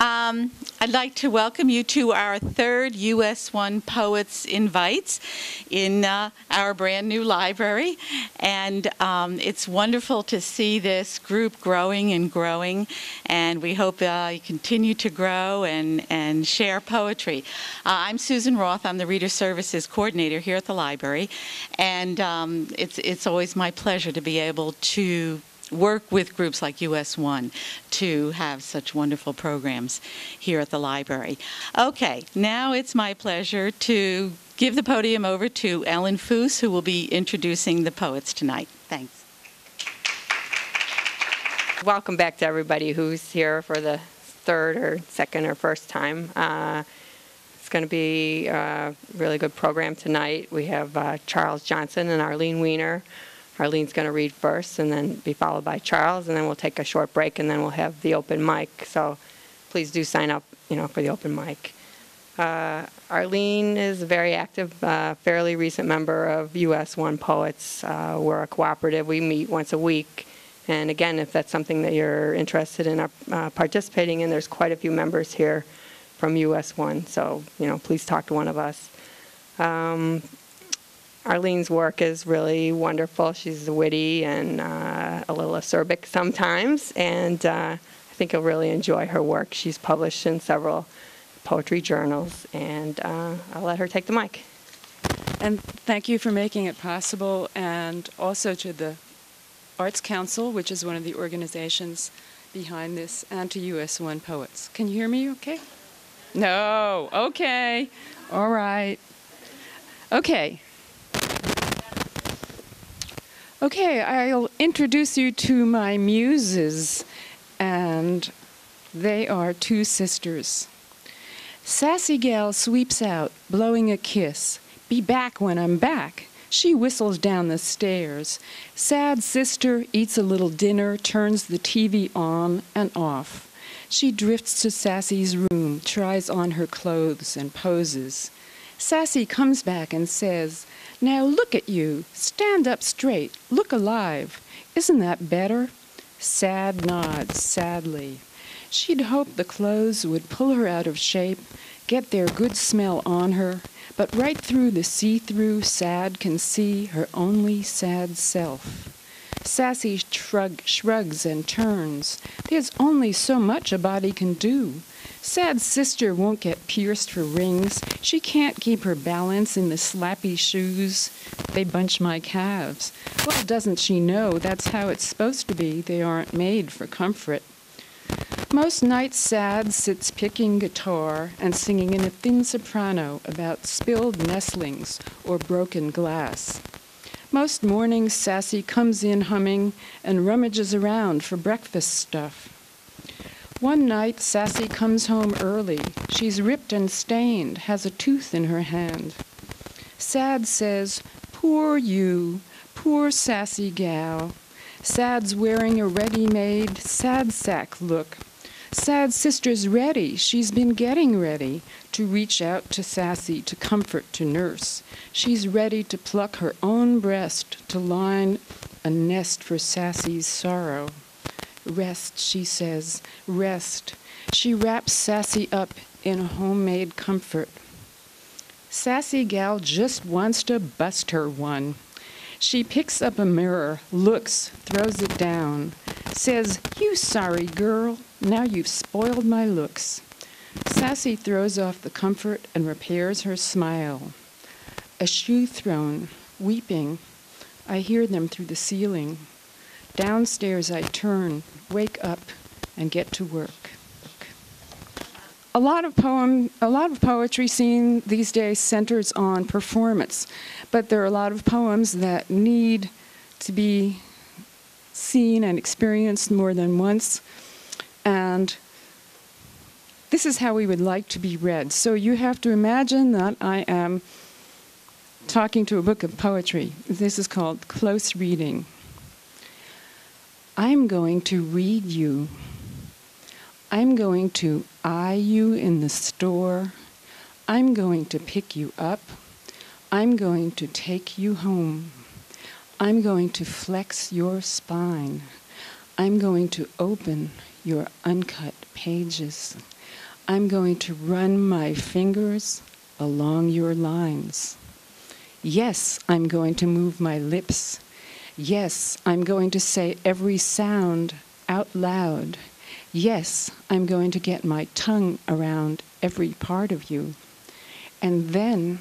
I'd like to welcome you to our third US1 Poets Invites in our brand new library. And it's wonderful to see this group growing and growing. And we hope you continue to grow and share poetry. I'm Susan Roth. I'm the Reader Services Coordinator here at the library. And it's always my pleasure to be able to work with groups like US1 to have such wonderful programs here at the library. Okay, now it's my pleasure to give the podium over to Ellen Foose, who will be introducing the poets tonight. Thanks. Welcome back to everybody who's here for the third or second or first time. It's going to be a really good program tonight. We have Charles Johnson and Arlene Weiner. Arlene's going to read first and then be followed by Charles, and then we'll take a short break, and then we'll have the open mic. So please do sign up, for the open mic. Arlene is a very active, fairly recent member of US1 Poets. We're a cooperative. We meet once a week. And again, if that's something that you're interested in participating in, there's quite a few members here from US1. So, please talk to one of us. Arlene's work is really wonderful. She's witty and a little acerbic sometimes, and I think you'll really enjoy her work. She's published in several poetry journals, and I'll let her take the mic. And thank you for making it possible, and also to the Arts Council, which is one of the organizations behind this, and to US1 Poets. Can you hear me okay? No. Okay. All right. Okay. Okay, I'll introduce you to my muses, and they are two sisters. Sassy gal sweeps out, blowing a kiss. Be back when I'm back. She whistles down the stairs. Sad sister eats a little dinner, turns the TV on and off. She drifts to Sassy's room, tries on her clothes and poses. Sassy comes back and says, "Now look at you. Stand up straight. Look alive. Isn't that better?" Sad nods sadly. She'd hoped the clothes would pull her out of shape, get their good smell on her, but right through the see-through sad can see her only sad self. Sassy shrugs and turns. There's only so much a body can do. Sad sister won't get pierced for rings. She can't keep her balance in the slappy shoes. They bunch my calves. Well, doesn't she know that's how it's supposed to be? They aren't made for comfort. Most nights Sad sits picking guitar and singing in a thin soprano about spilled nestlings or broken glass. Most mornings Sassy comes in humming and rummages around for breakfast stuff. One night, Sassy comes home early. She's ripped and stained, has a tooth in her hand. Sad says, "Poor you, poor sassy gal." Sad's wearing a ready-made sad sack look. Sad sister's ready. She's been getting ready to reach out to Sassy, to comfort, to nurse. She's ready to pluck her own breast to line a nest for Sassy's sorrow. "Rest," she says, "rest." She wraps Sassy up in a homemade comfort. Sassy gal just wants to bust her one. She picks up a mirror, looks, throws it down, says, "You sorry girl, now you've spoiled my looks." Sassy throws off the comfort and repairs her smile. A shoe thrown, weeping, I hear them through the ceiling. Downstairs I turn, wake up, and get to work. A lot of poetry seen these days centers on performance, but there are a lot of poems that need to be seen and experienced more than once, and this is how we would like to be read. So you have to imagine that I am talking to a book of poetry. This is called Close Reading. I'm going to read you. I'm going to eye you in the store. I'm going to pick you up. I'm going to take you home. I'm going to flex your spine. I'm going to open your uncut pages. I'm going to run my fingers along your lines. Yes, I'm going to move my lips. Yes, I'm going to say every sound out loud. Yes, I'm going to get my tongue around every part of you. And then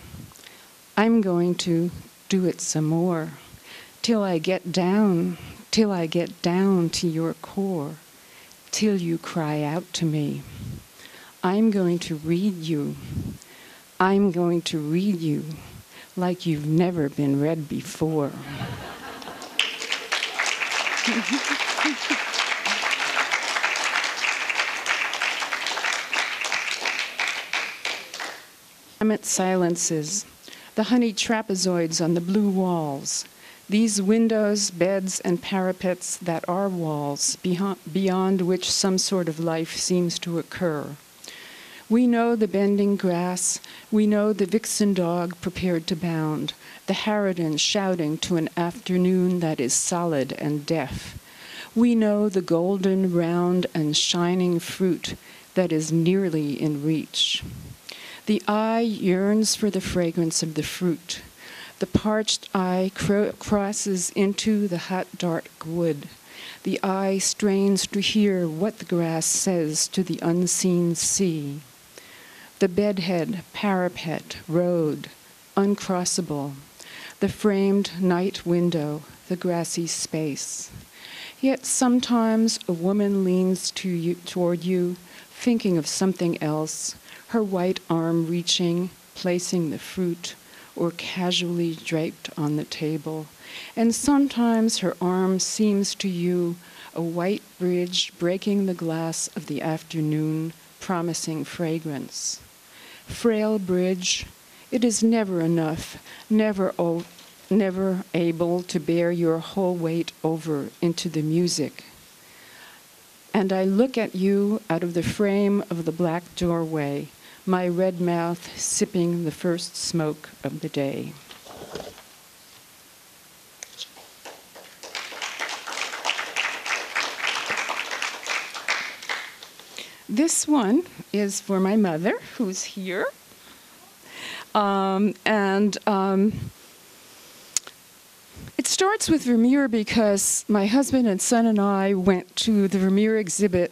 I'm going to do it some more till I get down to your core, till you cry out to me. I'm going to read you. I'm going to read you like you've never been read before. Silences, the honeyed trapezoids on the blue walls, these windows, beds, and parapets that are walls beyond which some sort of life seems to occur. We know the bending grass, we know the vixen dog prepared to bound, the harridan shouting to an afternoon that is solid and deaf. We know the golden, round, and shining fruit that is nearly in reach. The eye yearns for the fragrance of the fruit. The parched eye crosses into the hot, dark wood. The eye strains to hear what the grass says to the unseen sea. The bedhead, parapet, road, uncrossable. The framed night window, the grassy space. Yet sometimes a woman leans toward you, thinking of something else, her white arm reaching, placing the fruit, or casually draped on the table. And sometimes her arm seems to you a white bridge breaking the glass of the afternoon, promising fragrance. Frail bridge, it is never enough, never able to bear your whole weight over into the music. And I look at you out of the frame of the black doorway, my red mouth sipping the first smoke of the day. This one is for my mother, who's here. It starts with Vermeer because my husband and son and I went to the Vermeer exhibit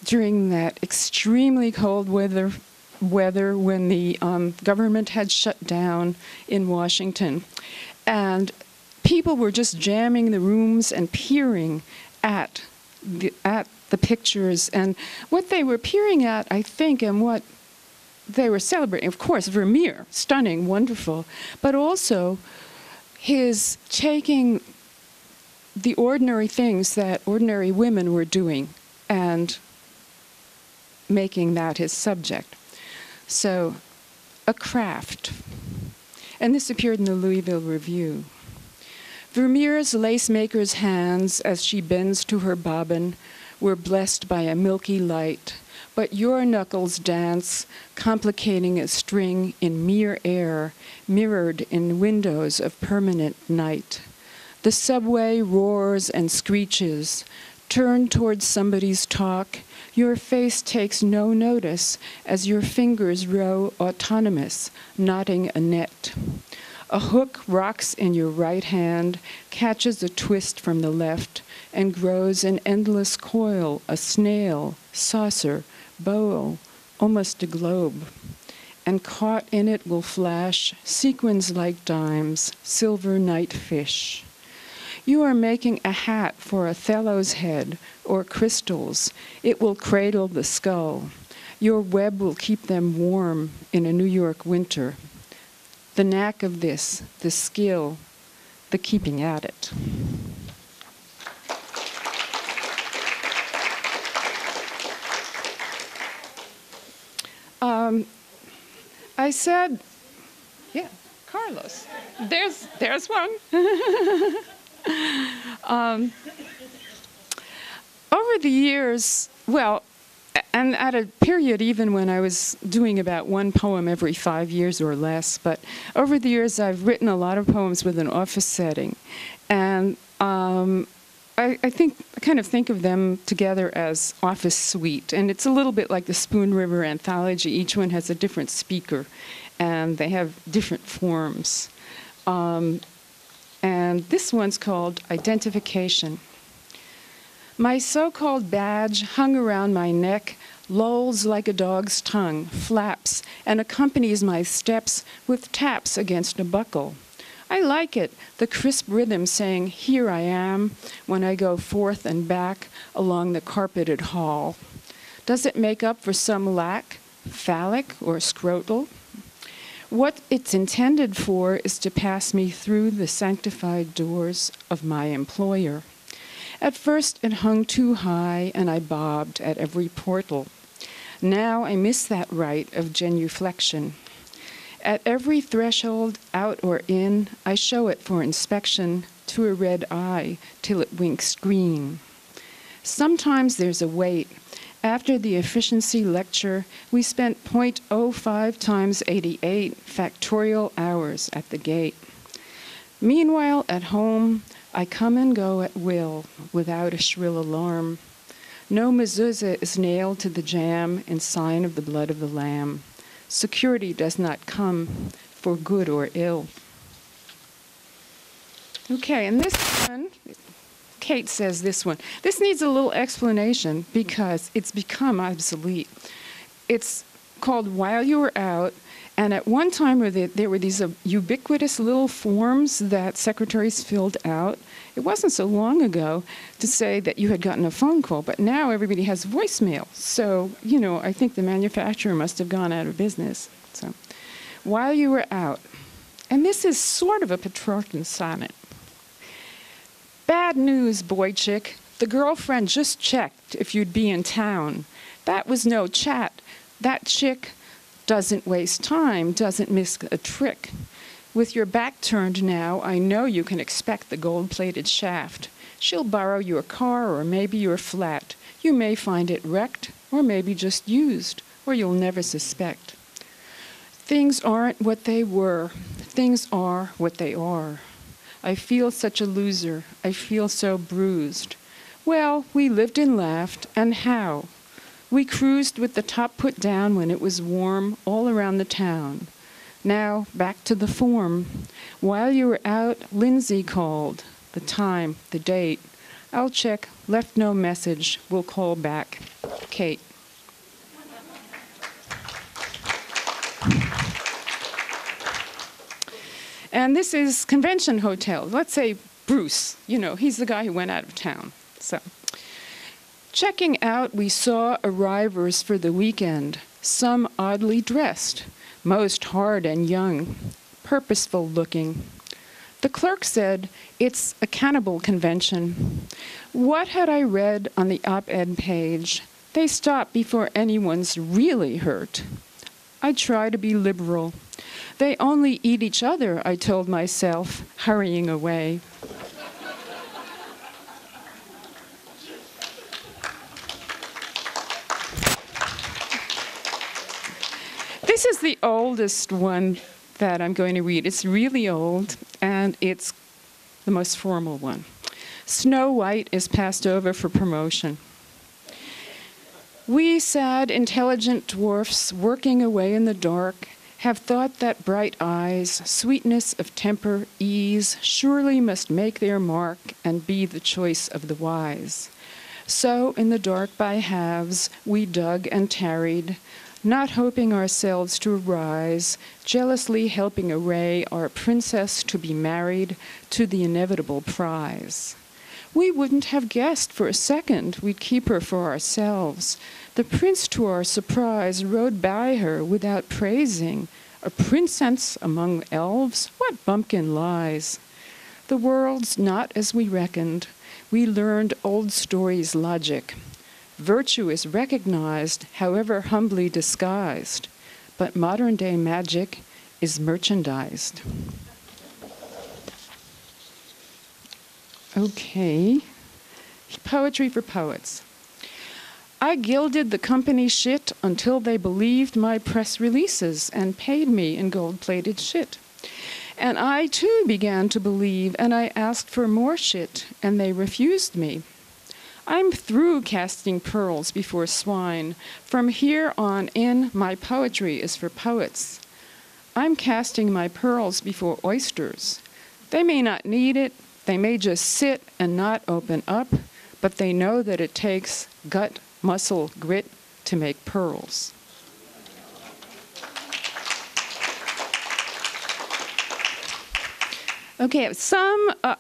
during that extremely cold weather when the government had shut down in Washington. And people were just jamming the rooms and peering at the pictures. And what they were peering at, I think, and what they were celebrating, of course, Vermeer, stunning, wonderful, but also his taking the ordinary things that ordinary women were doing and making that his subject. So, a craft. And this appeared in the Louisville Review. Vermeer's lace-maker's hands, as she bends to her bobbin, were blessed by a milky light, but your knuckles dance, complicating a string in mere air, mirrored in windows of permanent night. The subway roars and screeches. Turn towards somebody's talk. Your face takes no notice as your fingers row autonomous, knotting a net. A hook rocks in your right hand, catches a twist from the left, and grows an endless coil, a snail, saucer, bowl, almost a globe. And caught in it will flash sequins like dimes, silver night fish. You are making a hat for Othello's head, or crystals. It will cradle the skull. Your web will keep them warm in a New York winter. The knack of this, the skill, the keeping at it. I said, yeah, Carlos. There's one. Over the years, well, and at a period even when I was doing about one poem every 5 years or less, but over the years I've written a lot of poems with an office setting. And I kind of think of them together as Office Suite, and it's a little bit like the Spoon River Anthology. Each one has a different speaker, and they have different forms. And this one's called Identification. My so-called badge hung around my neck, lolls like a dog's tongue, flaps, and accompanies my steps with taps against a buckle. I like it, the crisp rhythm saying, "Here I am," when I go forth and back along the carpeted hall. Does it make up for some lack, phallic or scrotal? What it's intended for is to pass me through the sanctified doors of my employer. At first it hung too high and I bobbed at every portal. Now I miss that right of genuflection. At every threshold, out or in, I show it for inspection to a red eye till it winks green. Sometimes there's a wait. After the efficiency lecture, we spent 0.05 times 88 factorial hours at the gate. Meanwhile, at home, I come and go at will without a shrill alarm. No mezuzah is nailed to the jamb in sign of the blood of the Lamb. Security does not come for good or ill. Okay, and this one, Kate says this one. This needs a little explanation because it's become obsolete. It's called While You Were Out, and at one time there were these ubiquitous little forms that secretaries filled out. It wasn't so long ago to say that you had gotten a phone call, but now everybody has voicemail. So, I think the manufacturer must have gone out of business. So, While You Were Out. And this is sort of a Petrarchan sonnet. Bad news, boy chick. The girlfriend just checked if you'd be in town. That was no chat. That chick doesn't waste time, doesn't miss a trick. With your back turned now, I know you can expect the gold-plated shaft. She'll borrow your car or maybe your flat. You may find it wrecked or maybe just used, or you'll never suspect. Things aren't what they were. Things are what they are. I feel such a loser. I feel so bruised. Well, we lived and laughed, and how? We cruised with the top put down when it was warm all around the town. Now, back to the form. While you were out, Lindsay called. The time, the date. I'll check, left no message. We'll call back. Kate. And this is Convention Hotel. Let's say Bruce, he's the guy who went out of town. So, checking out, we saw arrivers for the weekend, some oddly dressed, most hard and young, purposeful looking. The clerk said, "It's a cannibal convention." What had I read on the op-ed page? They stop before anyone's really hurt. I try to be liberal. They only eat each other, I told myself, hurrying away. This is the oldest one that I'm going to read. It's really old, and it's the most formal one. Snow White is passed over for promotion. We sad, intelligent dwarfs working away in the dark have thought that bright eyes, sweetness of temper, ease, surely must make their mark and be the choice of the wise. So in the dark by halves we dug and tarried, not hoping ourselves to arise, jealously helping array our princess to be married to the inevitable prize. We wouldn't have guessed for a second we'd keep her for ourselves. The prince, to our surprise, rode by her without praising. A princess among elves? What bumpkin lies! The world's not as we reckoned. We learned old stories' logic. Virtue is recognized, however humbly disguised, but modern-day magic is merchandised. Okay, poetry for poets. I gilded the company shit until they believed my press releases and paid me in gold-plated shit. And I too began to believe, and I asked for more shit, and they refused me. I'm through casting pearls before swine. From here on in, my poetry is for poets. I'm casting my pearls before oysters. They may not need it, they may just sit and not open up, but they know that it takes gut, muscle, grit to make pearls. Okay,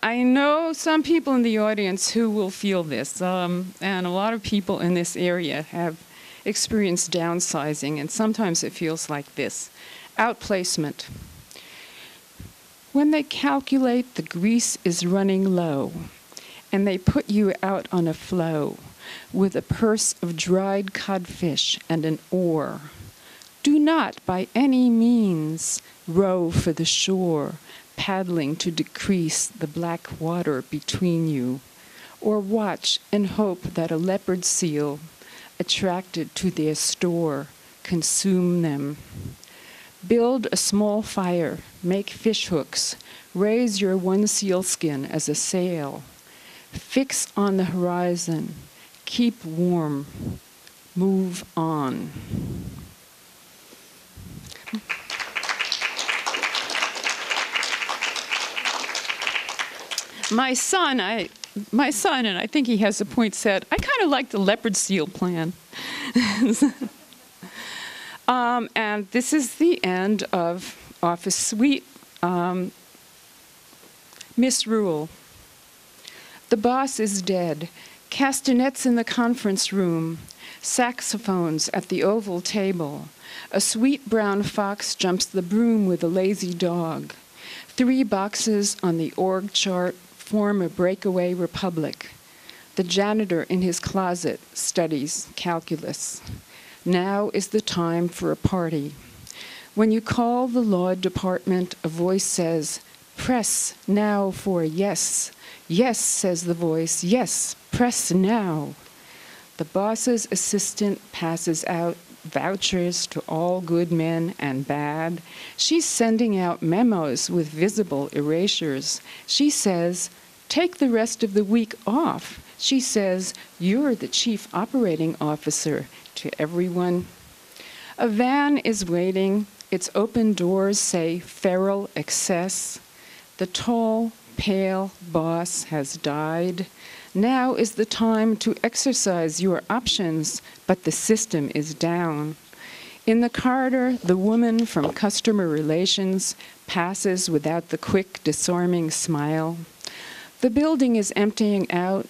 I know some people in the audience who will feel this, and a lot of people in this area have experienced downsizing, and sometimes it feels like this. Outplacement. When they calculate the grease is running low, and they put you out on a floe with a purse of dried codfish and an oar, do not by any means row for the shore, paddling to decrease the black water between you, or watch and hope that a leopard seal, attracted to their store, consume them. Build a small fire, make fish hooks, raise your one sealskin as a sail, fix on the horizon, keep warm, move on. My son, and I think he has a point, said, I kind of like the leopard seal plan. And this is the end of Office Suite. Misrule. The boss is dead. Castanets in the conference room. Saxophones at the oval table. A sweet brown fox jumps the broom with a lazy dog. 3 boxes on the org chart form a breakaway republic. The janitor in his closet studies calculus. Now is the time for a party. When you call the law department, a voice says, press now for yes. Yes, says the voice, yes, press now. The boss's assistant passes out vouchers to all good men and bad. She's sending out memos with visible erasures. She says, take the rest of the week off. She says, you're the chief operating officer, to everyone. A van is waiting. Its open doors say feral excess. The tall, pale boss has died. Now is the time to exercise your options, but the system is down. In the corridor, the woman from customer relations passes without the quick, disarming smile. The building is emptying out.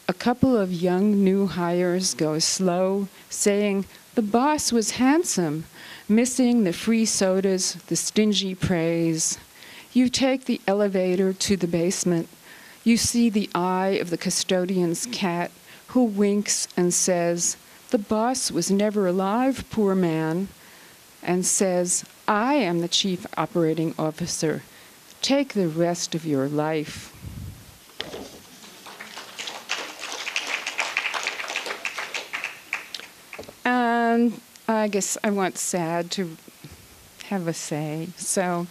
A couple of young new hires go slow, saying, the boss was handsome, missing the free sodas, the stingy praise. You take the elevator to the basement. You see the eye of the custodian's cat, who winks and says, the boss was never alive, poor man, and says, I am the chief operating officer. Take the rest of your life. And I guess I want Sad to have a say. So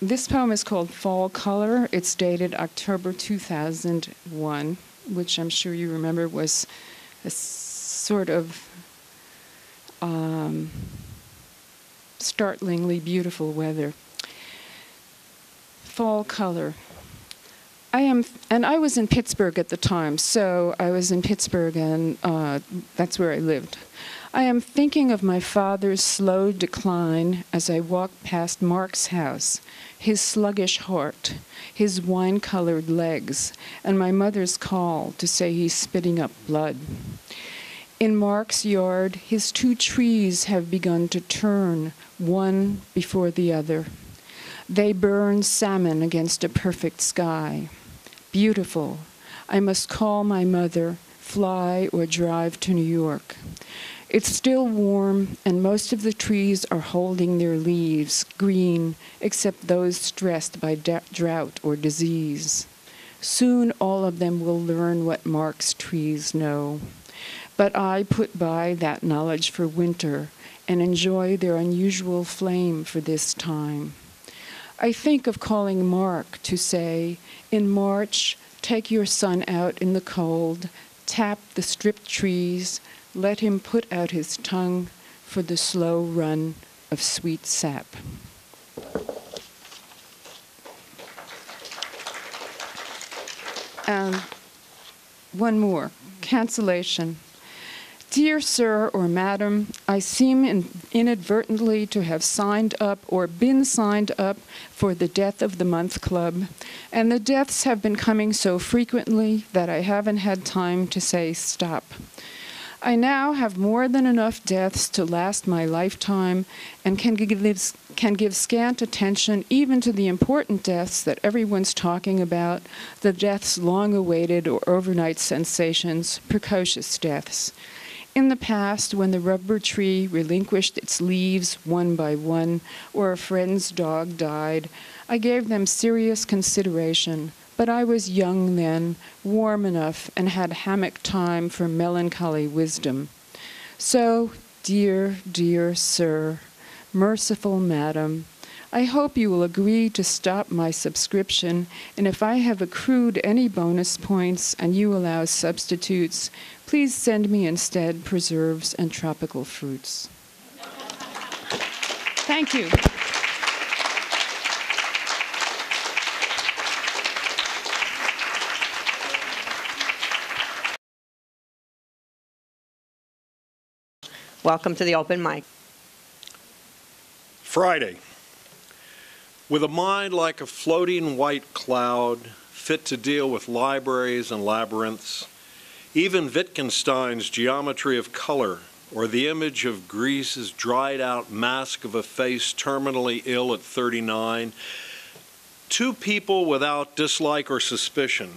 this poem is called Fall Color. It's dated October 2001, which I'm sure you remember was a sort of startlingly beautiful weather. Fall Color. I was in Pittsburgh at the time, so I was in Pittsburgh, and that's where I lived. I am thinking of my father's slow decline as I walk past Mark's house, his sluggish heart, his wine-colored legs, and my mother's call to say he's spitting up blood. In Mark's yard, his 2 trees have begun to turn, one before the other. They burn salmon against a perfect sky. Beautiful. I must call my mother, fly or drive to New York. It's still warm, and most of the trees are holding their leaves, green, except those stressed by drought or disease. Soon all of them will learn what Mark's trees know. But I put by that knowledge for winter and enjoy their unusual flame for this time. I think of calling Mark to say, in March, take your son out in the cold, tap the stripped trees, let him put out his tongue for the slow run of sweet sap. And one more, cancellation. Dear Sir or Madam, I seem inadvertently to have signed up or been signed up for the Death of the Month Club, and the deaths have been coming so frequently that I haven't had time to say stop. I now have more than enough deaths to last my lifetime and can give scant attention even to the important deaths that everyone's talking about, the deaths long awaited or overnight sensations, precocious deaths. In the past, when the rubber tree relinquished its leaves one by one, or a friend's dog died, I gave them serious consideration. But I was young then, warm enough, and had hammock time for melancholy wisdom. So, dear, dear sir, merciful madam, I hope you will agree to stop my subscription, and if I have accrued any bonus points and you allow substitutes, please send me instead preserves and tropical fruits. Thank you. Welcome to the open mic. Friday. With a mind like a floating white cloud, fit to deal with libraries and labyrinths, even Wittgenstein's geometry of color, or the image of Greece's dried-out mask of a face terminally ill at 39, two people without dislike or suspicion.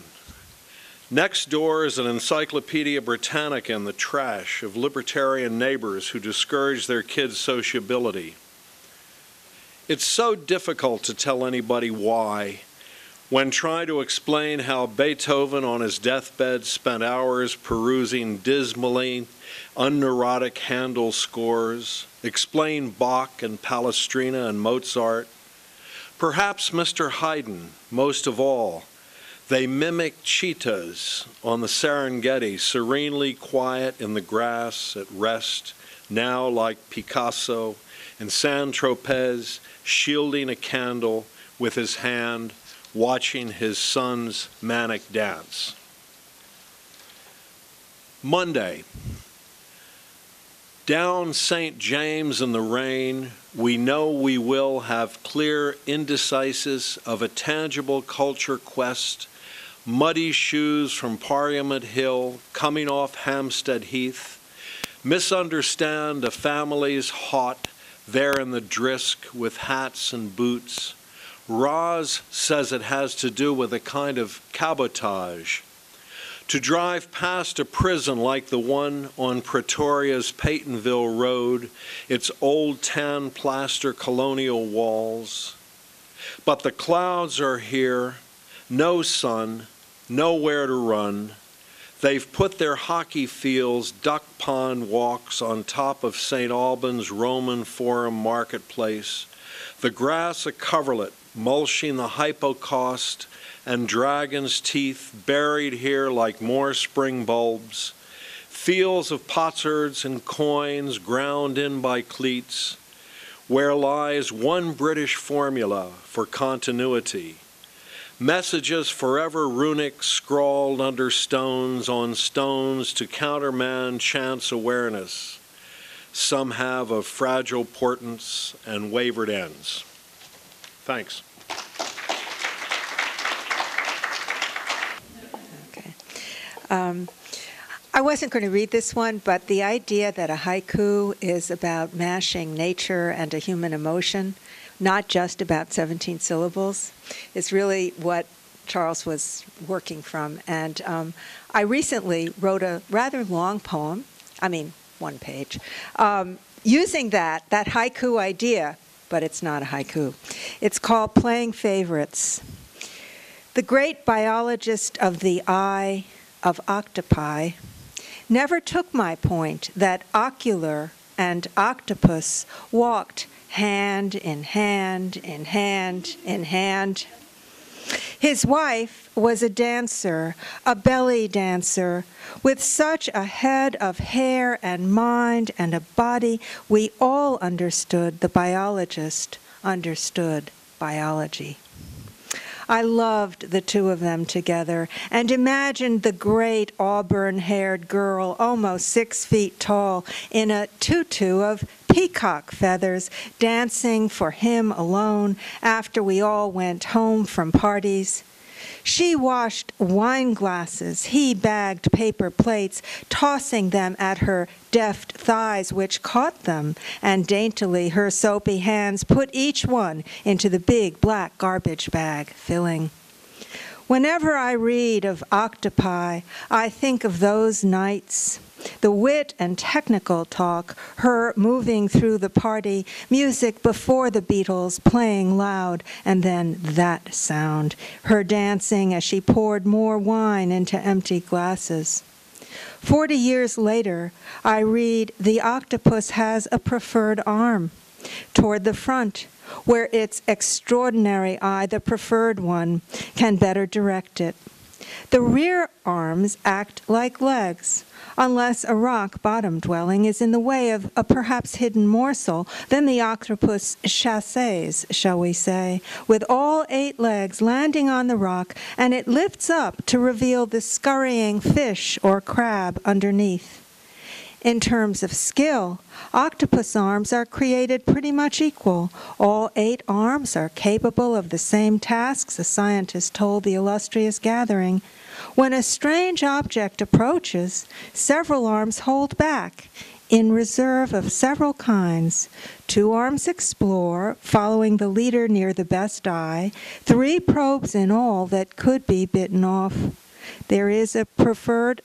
Next door is an Encyclopedia Britannica in the trash of libertarian neighbors who discourage their kids' sociability. It's so difficult to tell anybody why when trying to explain how Beethoven on his deathbed spent hours perusing dismally unneurotic Handel scores, explain Bach and Palestrina and Mozart. Perhaps Mr. Haydn, most of all. They mimic cheetahs on the Serengeti, serenely quiet in the grass at rest, now like Picasso, and Saint-Tropez shielding a candle with his hand, watching his son's manic dance. Monday. Down St. James in the rain, we know we will have clear indecisis of a tangible culture quest, muddy shoes from Parliament Hill, coming off Hampstead Heath, misunderstand a family's hot, there in the drisk with hats and boots. Roz says it has to do with a kind of cabotage. To drive past a prison like the one on Pretoria's Peytonville Road, its old tan plaster colonial walls. But the clouds are here, no sun, nowhere to run. They've put their hockey fields, duck pond walks on top of St. Albans Roman Forum Marketplace, the grass a coverlet mulching the hypocaust and dragon's teeth buried here like more spring bulbs, fields of potsherds and coins ground in by cleats, where lies one British formula for continuity. Messages forever runic scrawled under stones on stones to countermand chance awareness. Some have of fragile portents and wavered ends. Thanks. Okay. I wasn't going to read this one, but the idea that a haiku is about mashing nature and a human emotion, not just about 17 syllables, is really what Charles was working from. And I recently wrote a rather long poem, one page, using that haiku idea, but it's not a haiku. It's called Playing Favorites. The great biologist of the eye of octopi never took my point that ocular and octopus walked hand in hand in hand in hand. His wife was a dancer, a belly dancer, with such a head of hair and mind and a body we all understood. The biologist understood biology. I loved the two of them together and imagined the great auburn-haired girl, almost 6 feet tall, in a tutu of peacock feathers, dancing for him alone after we all went home from parties. She washed wine glasses, he bagged paper plates, tossing them at her deft thighs, which caught them, and daintily her soapy hands put each one into the big black garbage bag, filling. Whenever I read of octopi, I think of those nights. The wit and technical talk, her moving through the party, music before the Beatles playing loud, and then that sound, her dancing as she poured more wine into empty glasses. 40 years later, I read the octopus has a preferred arm toward the front, where its extraordinary eye, the preferred one, can better direct it. The rear arms act like legs. Unless a rock bottom dwelling is in the way of a perhaps hidden morsel, then the octopus chasses, shall we say, with all 8 legs landing on the rock, and it lifts up to reveal the scurrying fish or crab underneath. In terms of skill, octopus arms are created pretty much equal. All 8 arms are capable of the same tasks, a scientist told the illustrious gathering. When a strange object approaches, several arms hold back, in reserve of several kinds. 2 arms explore, following the leader near the best eye, 3 probes in all that could be bitten off. There is a preferred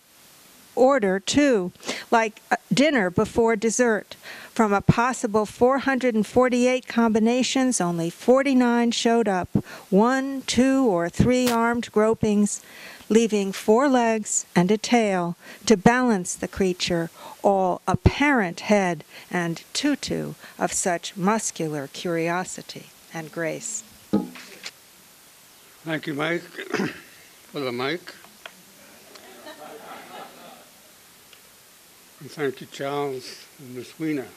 order, too, like dinner before dessert. From a possible 448 combinations, only 49 showed up, 1, 2, or 3 armed gropings, leaving 4 legs and a tail to balance the creature, all apparent head and tutu of such muscular curiosity and grace. Thank you, Mike, for the mic. And thank you, Charles and Miss Weiner.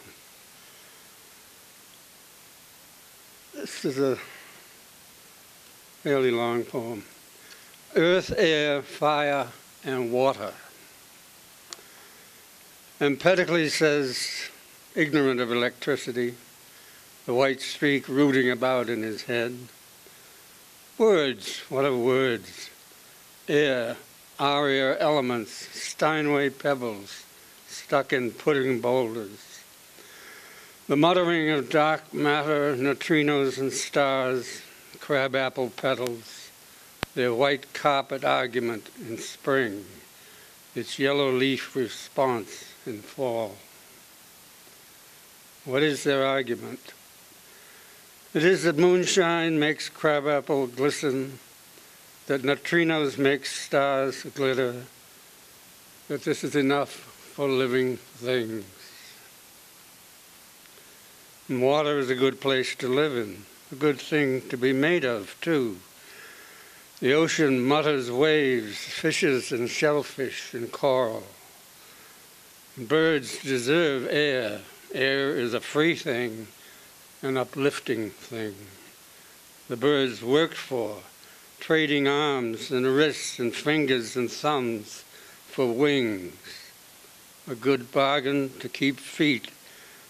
This is a fairly long poem. Earth, air, fire, and water. Empedocles says, ignorant of electricity, the white streak rooting about in his head. Words, what are words? Air, aria elements, Steinway pebbles, stuck in pudding boulders. The muttering of dark matter, neutrinos and stars, crabapple petals, their white carpet argument in spring, its yellow leaf response in fall. What is their argument? It is that moonshine makes crabapple glisten, that neutrinos make stars glitter, that this is enough for living things. And water is a good place to live in, a good thing to be made of, too. The ocean mutters waves, fishes and shellfish and coral. Birds deserve air. Air is a free thing, an uplifting thing. The birds worked for, trading arms and wrists and fingers and thumbs for wings. A good bargain to keep feet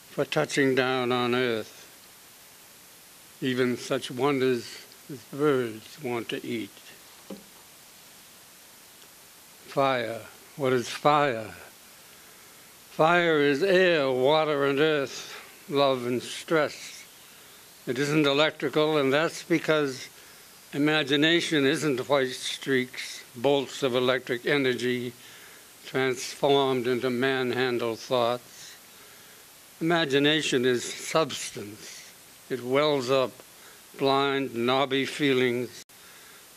for touching down on earth. Even such wonders as birds want to eat. Fire. What is fire? Fire is air, water, and earth, love and stress. It isn't electrical, and that's because imagination isn't white streaks, bolts of electric energy transformed into manhandled thoughts. Imagination is substance. It wells up blind, knobby feelings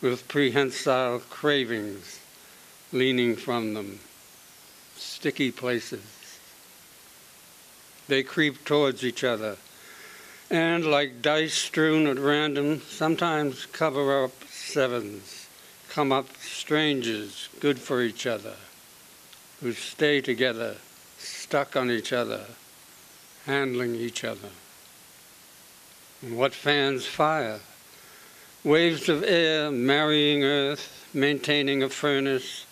with prehensile cravings leaning from them, sticky places. they creep towards each other, and like dice strewn at random, sometimes cover up sevens, come up strangers good for each other, who stay together, stuck on each other, handling each other. And what fans fire? Waves of air marrying earth, maintaining a furnace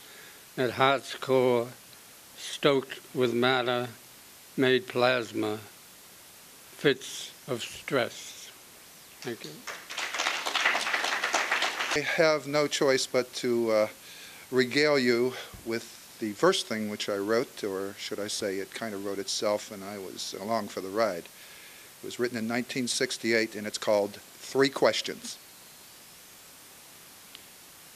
at heart's core, stoked with matter, made plasma, fits of stress. Thank you. I have no choice but to regale you with the first thing which I wrote, or should I say it kind of wrote itself and I was along for the ride. It was written in 1968 and it's called Three Questions.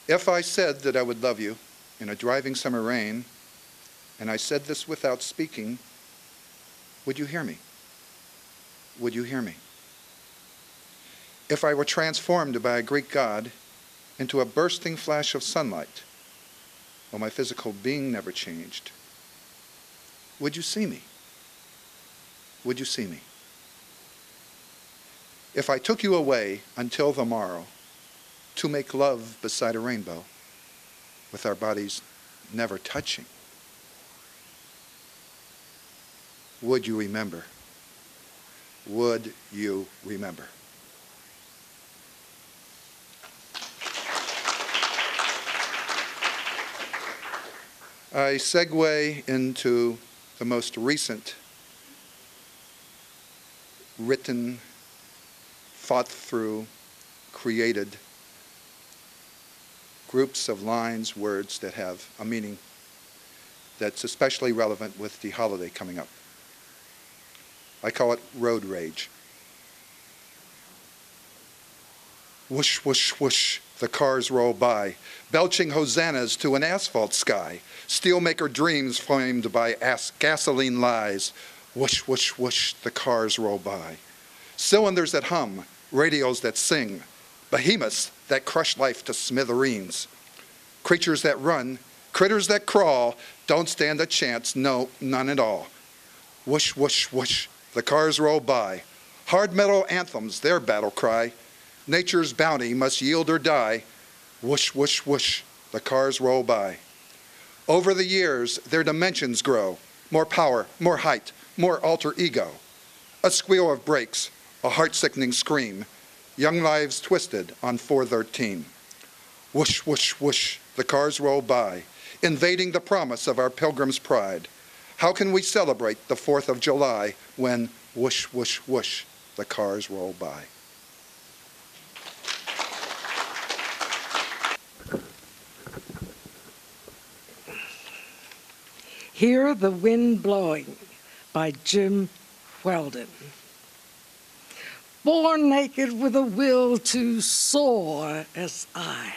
If I said that I would love you in a driving summer rain, and I said this without speaking, would you hear me? Would you hear me? If I were transformed by a Greek god into a bursting flash of sunlight, while my physical being never changed, would you see me? Would you see me? If I took you away until the morrow to make love beside a rainbow, with our bodies never touching, would you remember? Would you remember? I segue into the most recent written, thought through, created groups of lines, words that have a meaning that's especially relevant with the holiday coming up. I call it road rage. Whoosh, whoosh, whoosh, the cars roll by, belching hosannas to an asphalt sky, steelmaker dreams flamed by gasoline lies. Whoosh, whoosh, whoosh, the cars roll by. Cylinders that hum, radios that sing, behemoths that crush life to smithereens. Creatures that run, critters that crawl, don't stand a chance, no, none at all. Whoosh, whoosh, whoosh, the cars roll by. Hard metal anthems, their battle cry. Nature's bounty must yield or die. Whoosh, whoosh, whoosh, the cars roll by. Over the years, their dimensions grow. More power, more height, more alter ego. A squeal of brakes, a heart-sickening scream. Young lives twisted on 413. Whoosh, whoosh, whoosh, the cars roll by, invading the promise of our pilgrim's pride. How can we celebrate the 4th of July when whoosh, whoosh, whoosh, the cars roll by? Hear the Wind Blowing by Jim Weldon. Born naked with a will to soar as I,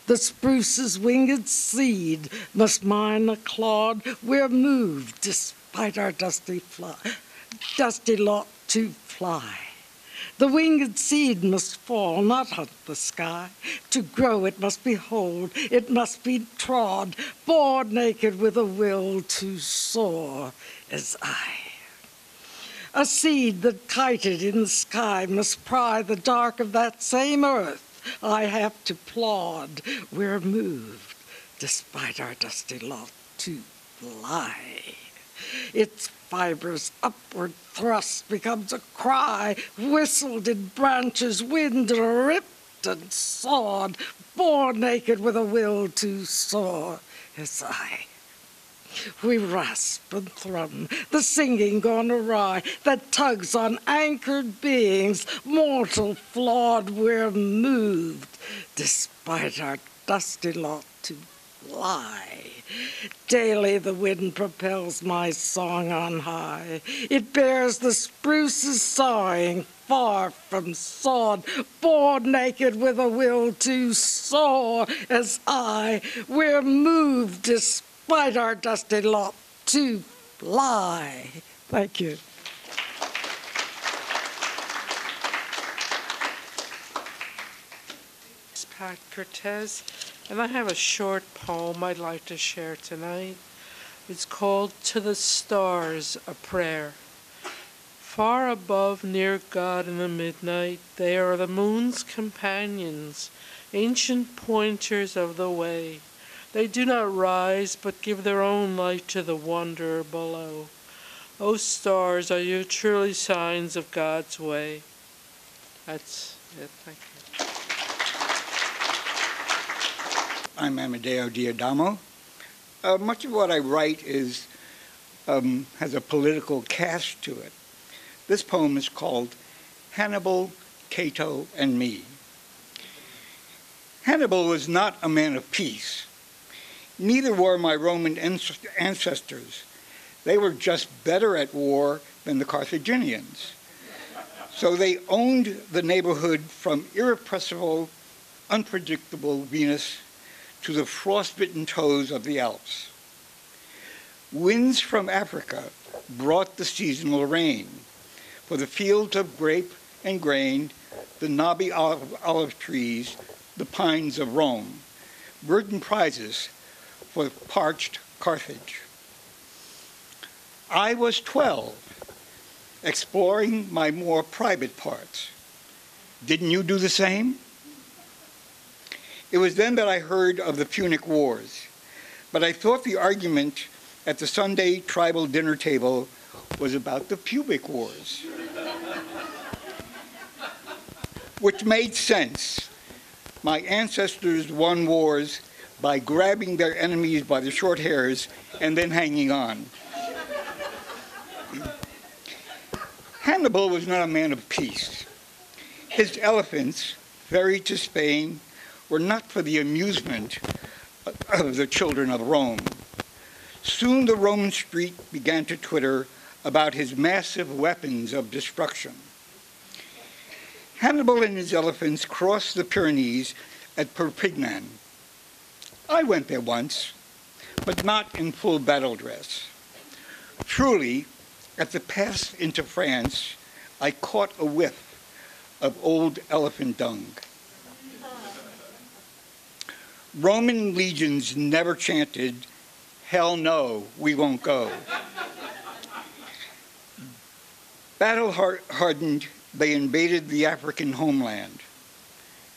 the spruce's winged seed, must mine the clod we're moved despite our dusty lot to fly. The winged seed must fall, not hunt the sky. To grow it must be wholed, it must be trod, born naked with a will to soar as I. A seed that kited in the sky must pry the dark of that same earth I have to plod. We're moved, despite our dusty lot, to fly. Its fibrous upward thrust becomes a cry, whistled in branches, wind ripped and sawed, born naked with a will to soar as I. We rasp and thrum, the singing gone awry, that tugs on anchored beings, mortal flawed, we're moved, despite our dusty lot to fly. Daily the wind propels my song on high. It bears the spruce's sighing, far from sod, born naked with a will to soar as I. We're moved despite our dusty lot to fly. Thank you. It's Pat Cortez, and I have a short poem I'd like to share tonight. It's called To the Stars, a Prayer. Far above, near God in the midnight, they are the moon's companions, ancient pointers of the way. They do not rise, but give their own light to the wanderer below. O stars, are you truly signs of God's way? That's it. Thank you. I'm Amadeo Diadamo. Much of what I write has a political cast to it. This poem is called Hannibal, Cato, and Me. Hannibal was not a man of peace. Neither were my Roman ancestors. They were just better at war than the Carthaginians. So they owned the neighborhood from irrepressible, unpredictable Venus to the frostbitten toes of the Alps. Winds from Africa brought the seasonal rain. For the fields of grape and grain, the knobby olive trees, the pines of Rome, burdened prizes for parched Carthage. I was 12, exploring my more private parts. Didn't you do the same? It was then that I heard of the Punic Wars, but I thought the argument at the Sunday tribal dinner table was about the pubic wars, which made sense. My ancestors won wars by grabbing their enemies by the short hairs and then hanging on. Hannibal was not a man of peace. His elephants, ferried to Spain, were not for the amusement of the children of Rome. Soon the Roman street began to twitter about his massive weapons of destruction. Hannibal and his elephants crossed the Pyrenees at Perpignan. I went there once, but not in full battle dress. Truly, at the pass into France, I caught a whiff of old elephant dung. Roman legions never chanted, "Hell no, we won't go." Battle-hardened, they invaded the African homeland.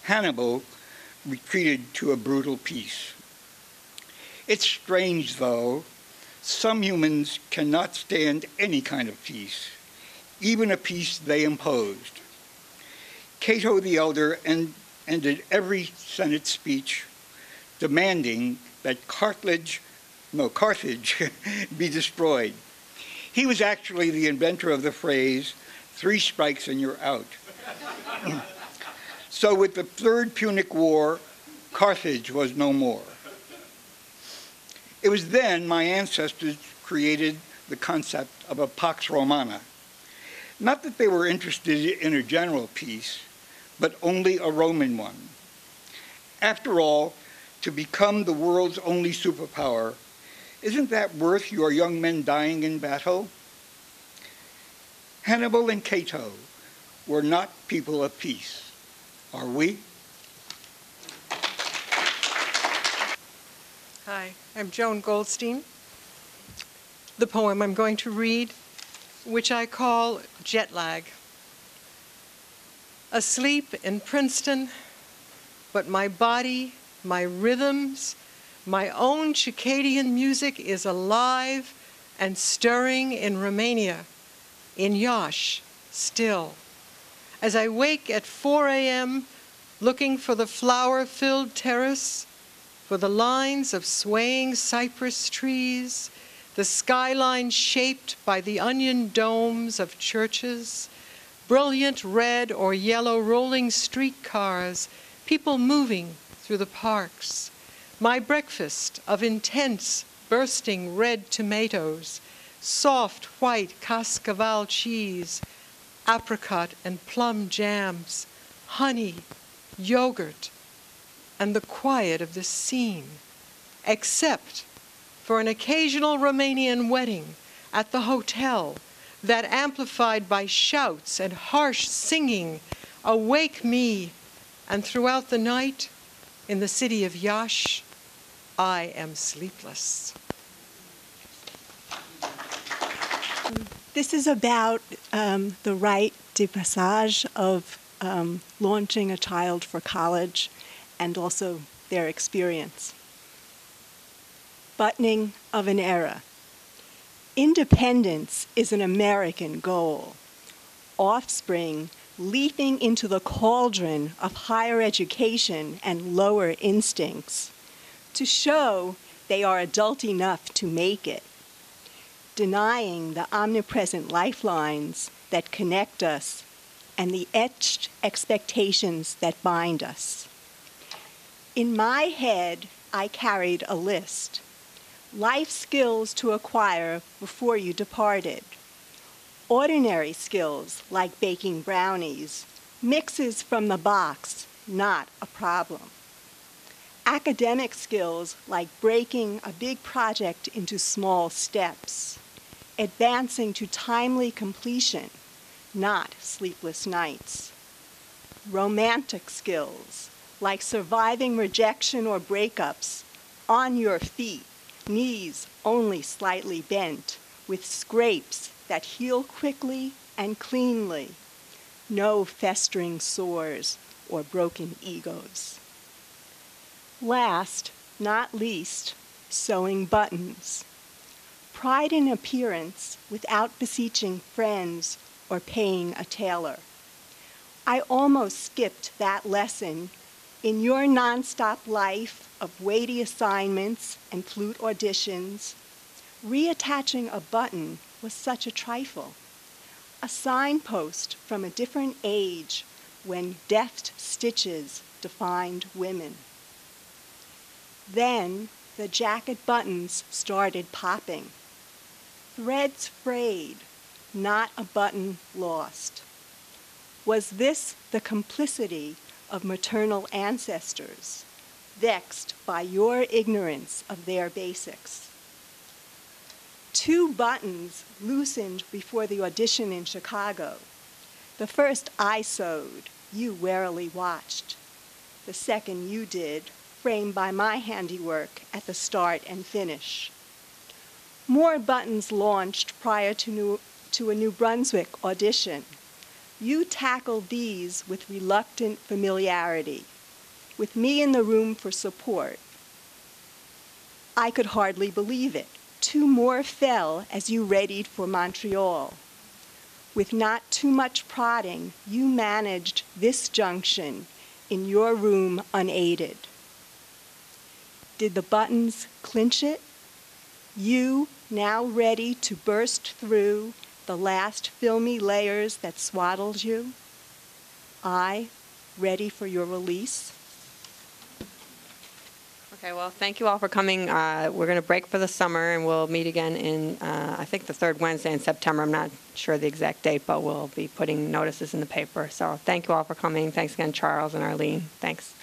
Hannibal retreated to a brutal peace. It's strange, though, some humans cannot stand any kind of peace, even a peace they imposed. Cato the Elder ended every Senate speech demanding that Carthage be destroyed. He was actually the inventor of the phrase, 3 strikes and you're out. So with the Third Punic War, Carthage was no more. It was then my ancestors created the concept of a Pax Romana. Not that they were interested in a general peace, but only a Roman one. After all, to become the world's only superpower, isn't that worth your young men dying in battle? Hannibal and Cato were not people of peace, are we? Hi, I'm Joan Goldstein. The poem I'm going to read, which I call Jet Lag. Asleep in Princeton, but my body, my rhythms, my own circadian music is alive and stirring in Romania, in Iași, still. As I wake at 4 a.m., looking for the flower-filled terrace, for the lines of swaying cypress trees, the skyline shaped by the onion domes of churches, brilliant red or yellow rolling streetcars, people moving through the parks, my breakfast of intense bursting red tomatoes, soft white cascaval cheese, apricot and plum jams, honey, yogurt, and the quiet of the scene, except for an occasional Romanian wedding at the hotel that, amplified by shouts and harsh singing, awake me, and throughout the night, in the city of Iași, I am sleepless. This is about the rite de passage of launching a child for college and also their experience. Buttoning of an era. Independence is an American goal. Offspring leaping into the cauldron of higher education and lower instincts to show they are adult enough to make it. Denying the omnipresent lifelines that connect us and the etched expectations that bind us. In my head, I carried a list. Life skills to acquire before you departed. Ordinary skills like baking brownies, mixes from the box, not a problem. Academic skills like breaking a big project into small steps. Advancing to timely completion, not sleepless nights. Romantic skills like surviving rejection or breakups on your feet, knees only slightly bent, with scrapes that heal quickly and cleanly. No festering sores or broken egos. Last, not least, sewing buttons. Pride in appearance without beseeching friends or paying a tailor. I almost skipped that lesson in your nonstop life of weighty assignments and flute auditions. Reattaching a button was such a trifle. A signpost from a different age when deft stitches defined women. Then the jacket buttons started popping. Threads frayed, not a button lost. Was this the complicity of maternal ancestors, vexed by your ignorance of their basics? 2 buttons loosened before the audition in Chicago. The first I sewed, you warily watched. The second you did, framed by my handiwork at the start and finish. More buttons launched prior to a New Brunswick audition. You tackled these with reluctant familiarity, with me in the room for support. I could hardly believe it. 2 more fell as you readied for Montreal. With not too much prodding, you managed this junction in your room unaided. Did the buttons clinch it? You, now ready to burst through the last filmy layers that swaddled you? I, ready for your release? Okay, well, thank you all for coming. We're going to break for the summer, and we'll meet again in, I think, the 3rd Wednesday in September. I'm not sure the exact date, but we'll be putting notices in the paper. So thank you all for coming. Thanks again, Charles and Arlene. Thanks.